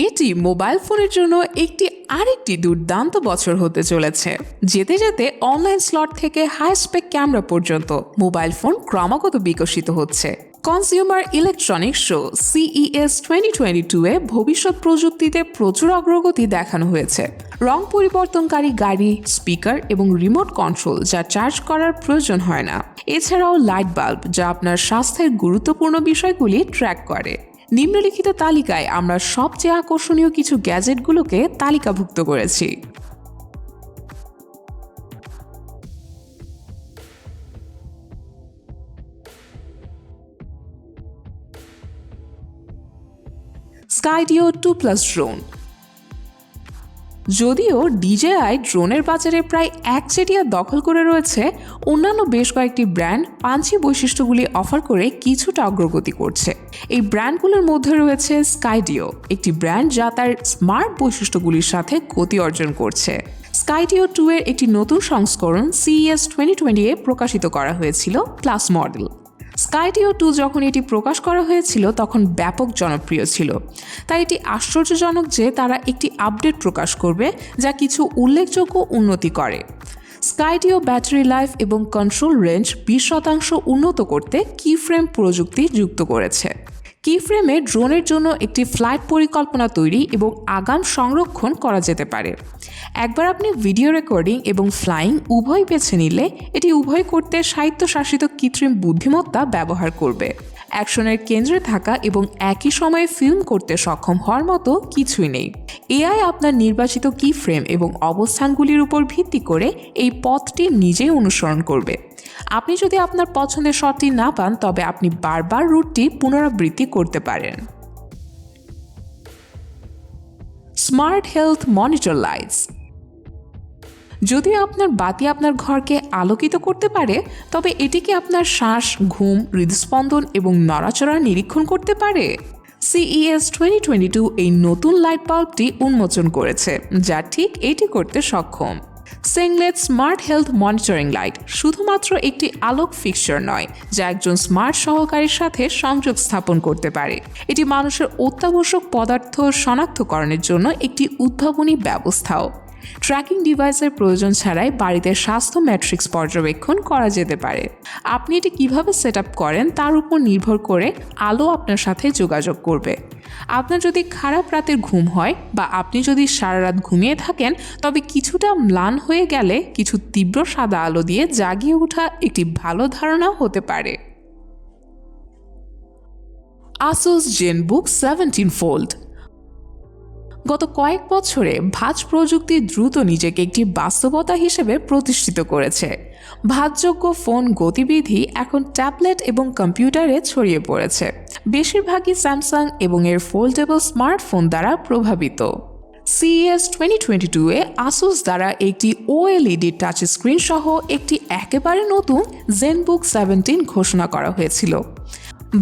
এটি মোবাইল ফোনের জন্য আরেকটি দুর্দান্ত বছর হতে চলেছে। যেতে যেতে অনলাইন স্লট থেকে হাই স্পেক ক্যামেরা পর্যন্ত মোবাইল ফোন ক্রমাগত বিকশিত হচ্ছে। কনজিউমার ইলেকট্রনিক্স শো CES 2022-এ ভবিষ্যৎ প্রযুক্তিতে প্রচুর অগ্রগতি দেখানো হয়েছে। রং পরিবর্তনকারী গাড়ি, স্পিকার এবং রিমোট কন্ট্রোল যা চার্জ করার প্রয়োজন হয় না। এছাড়াও লাইট বাল্ব যা আপনার স্বাস্থ্যের গুরুত্বপূর্ণ বিষয়গুলি ট্র্যাক করে। নিম্নলিখিত তালিকায় আমরা সবচেয়ে আকর্ষণীয় কিছু গ্যাজেটগুলোকে তালিকাভুক্ত করেছি। Skydio 2+ drone. যদিও DJI ড্রোনের বাজারে প্রায় একচেটিয়া দখল করে রয়েছে, অন্যান্য বেশ কয়েকটি ব্র্যান্ড পাঞ্চি বৈশিষ্ট্যগুলি অফার করে কিছুটা অগ্রগতি করছে। এই ব্র্যান্ডগুলোর মধ্যে রয়েছে Skydio, একটি ব্র্যান্ড যা তার স্মার্ট বৈশিষ্ট্যগুলির সাথে গতি অর্জন করছে। Skydio 2 এর একটি নতুন সংস্করণ CES 2020-এ প্রকাশিত করা হয়েছিল প্লাস মডেল। Skydio 2 যখন এটি প্রকাশ করা হয়েছিল তখন ব্যাপক জনপ্রিয় ছিল, তাই এটি আশ্চর্যজনক যে তারা একটি আপডেট প্রকাশ করবে যা কিছু উল্লেখযোগ্য উন্নতি করে। Skydio ব্যাটারি লাইফ এবং কন্ট্রোল রেঞ্জ 20% উন্নত করতে কিফ্রেম প্রযুক্তি যুক্ত করেছে। কিফ্রেমে ড্রোনের জন্য একটি ফ্লাইট পরিকল্পনা তৈরি এবং আগাম সংরক্ষণ করা যেতে পারে। একবার আপনি ভিডিও রেকর্ডিং এবং ফ্লাইং উভয় বেছে নিলে এটি উভয় করতে স্বায়ত্তশাসিত কৃত্রিম বুদ্ধিমত্তা ব্যবহার করবে। অ্যাকশনের কেন্দ্রে থাকা এবং একই সময়ে ফিল্ম করতে সক্ষম হওয়ার মতো কিছুই নেই। AI আপনার নির্বাচিত কিফ্রেম এবং অবস্থানগুলির উপর ভিত্তি করে এই পথটি নিজেই অনুসরণ করবে। আপনি যদি আপনার পছন্দের শটটি না পান তবে আপনি বারবার রুটটি পুনরাবৃত্তি করতে পারেন। Smart health monitor lights. যদিও আপনার বাতি আপনার ঘরকে আলোকিত করতে পারে, তবে এটি কি আপনার শ্বাস, ঘুম, হৃদস্পন্দন এবং নড়াচড়া নিরীক্ষণ করতে পারে? CES 2022 এই নতুন লাইট বাল্বটি উন্মোচন করেছে যা ঠিক এটি করতে সক্ষম। সিংলেট স্মার্ট হেলথ মনিটরিং লাইট শুধুমাত্র একটি আলোক ফিক্সচার নয় যা একজন স্মার্ট সহকারীর সাথে সংযোগ স্থাপন করতে পারে। এটি মানুষের অত্যাবশ্যক পদার্থ শনাক্তকরণের জন্য একটি উদ্ভাবনী ব্যবস্থাও। ট্র্যাকিং ডিভাইসের প্রয়োজন ছাড়াই বাড়িতে স্বাস্থ্য ম্যাট্রিক্স পর্যবেক্ষণ করা যেতে পারে। আপনি এটি কিভাবে সেট আপ করেন তার উপর নির্ভর করে আলো আপনার সাথে যোগাযোগ করবে। আপনার যদি খারাপ রাতের ঘুম হয় বা আপনি যদি সারা রাত ঘুমিয়ে থাকেন, তবে কিছুটা ম্লান হয়ে গেলে কিছু তীব্র সাদা আলো দিয়ে জাগিয়ে ওঠা একটি ভালো ধারণা হতে পারে। Asus ZenBook 17 Fold। গত কয়েক বছরে ভাঁজ প্রযুক্তি দ্রুত নিজেকে একটি বাস্তবতা হিসেবে প্রতিষ্ঠিত করেছে। ভাঁজযোগ্য ফোন গতিবিধি এখন ট্যাবলেট এবং কম্পিউটারে ছড়িয়ে পড়েছে। বেশিরভাগই স্যামসাং এবং এর ফোল্ডেবল স্মার্টফোন দ্বারা প্রভাবিত। CES 2022-এ Asus দ্বারা একটি OLED টাচ স্ক্রিন সহ একটি একেবারে নতুন ZenBook 17 ঘোষণা করা হয়েছিল।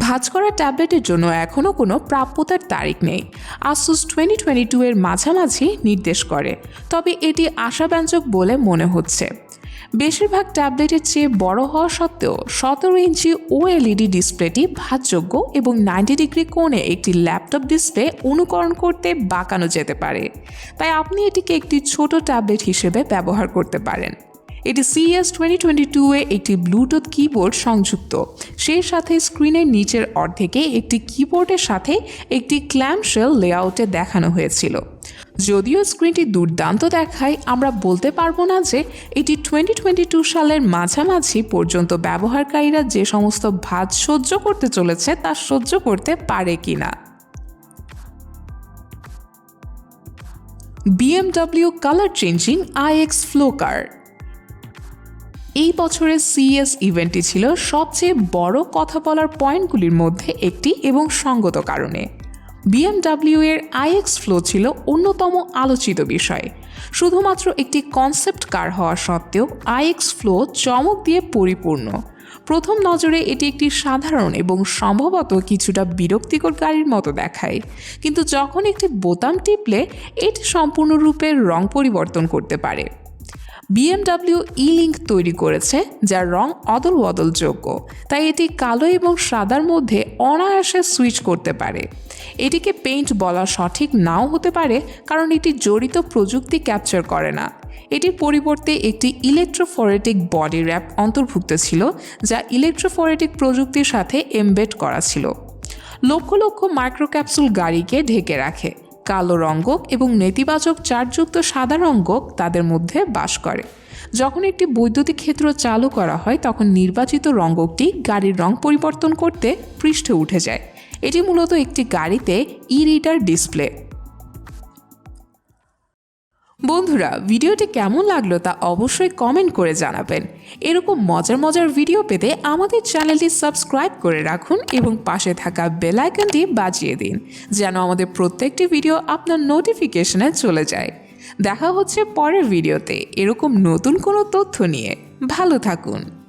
ভাঁজ করা ট্যাবলেটের জন্য এখনও কোনো প্রাপ্যতার তারিখ নেই। Asus 2022 এর মাঝামাঝি নির্দেশ করে, তবে এটি আশাব্যঞ্জক বলে মনে হচ্ছে। বেশিরভাগ ট্যাবলেটের চেয়ে বড় হওয়া সত্ত্বেও 17 ইঞ্চি OLED ডিসপ্লেটি ভাঁজযোগ্য এবং 90 ডিগ্রি কোণে একটি ল্যাপটপ ডিসপ্লে অনুকরণ করতে বাঁকানো যেতে পারে, তাই আপনি এটিকে একটি ছোট ট্যাবলেট হিসেবে ব্যবহার করতে পারেন। এটি CES 2022-এ একটি ব্লুটুথ কিবোর্ড সংযুক্ত, সেই সাথে স্ক্রিনের নিচের অর্ধেকে একটি কিবোর্ডের সাথে একটি ক্ল্যামশেল লেআউটে দেখানো হয়েছিল। যদিও স্ক্রিনটি দুর্দান্ত দেখায়, আমরা বলতে পারবো না যে এটি 2022 সালের মাঝামাঝি পর্যন্ত ব্যবহারকারীরা যে সমস্ত ভাঁজ সহ্য করতে চলেছে তা সহ্য করতে পারে কিনা। BMW colour changing iX Flow car. এই বছরের CES ইভেন্টটি ছিল সবচেয়ে বড় কথা বলার পয়েন্টগুলির মধ্যে একটি এবং সঙ্গত কারণে। BMW এর iX ফ্লো ছিল অন্যতম আলোচিত বিষয়। শুধুমাত্র একটি কনসেপ্ট কার হওয়া সত্ত্বেও iX ফ্লো চমক দিয়ে পরিপূর্ণ। প্রথম নজরে এটি একটি সাধারণ এবং সম্ভবত কিছুটা বিরক্তিকর গাড়ির মতো দেখায়, কিন্তু যখন একটি বোতাম টিপলে এটি সম্পূর্ণরূপে রং পরিবর্তন করতে পারে। BMW E-Link তৈরি করেছে যার রং অদল বদলযোগ্য, তাই এটি কালো এবং সাদার মধ্যে অনায়াসে সুইচ করতে পারে। এটিকে পেইন্ট বলা সঠিক নাও হতে পারে, কারণ এটি জড়িত প্রযুক্তি ক্যাপচার করে না। এটির পরিবর্তে একটি ইলেকট্রোফরেটিক বডি র্যাপ অন্তর্ভুক্ত ছিল, যা ইলেকট্রোফরেটিক প্রযুক্তির সাথে এমবেড করা ছিল। লক্ষ লক্ষ মাইক্রোক্যাপসুল গাড়িকে ঢেকে রাখে। কালো রঙ্গক এবং নেতিবাচক চার্জযুক্ত সাদা রঙ্গক তাদের মধ্যে বাস করে। যখন একটি বৈদ্যুতিক ক্ষেত্র চালু করা হয়, তখন নির্বাচিত রঙ্গকটি গাড়ির রং পরিবর্তন করতে পৃষ্ঠে উঠে যায়। এটি মূলত একটি গাড়িতে ই-রিডার ডিসপ্লে। বন্ধুরা, ভিডিওটি কেমন লাগলো তা অবশ্যই কমেন্ট করে জানাবেন। এরকম মজার মজার ভিডিও পেতে আমাদের চ্যানেলটি সাবস্ক্রাইব করে রাখুন এবং পাশে থাকা বেল আইকনটি বাজিয়ে দিন, যেন আমাদের প্রত্যেকটি ভিডিও আপনার নোটিফিকেশনে চলে যায়। দেখা হচ্ছে পরের ভিডিওতে এরকম নতুন কোনো তথ্য নিয়ে। ভালো থাকুন।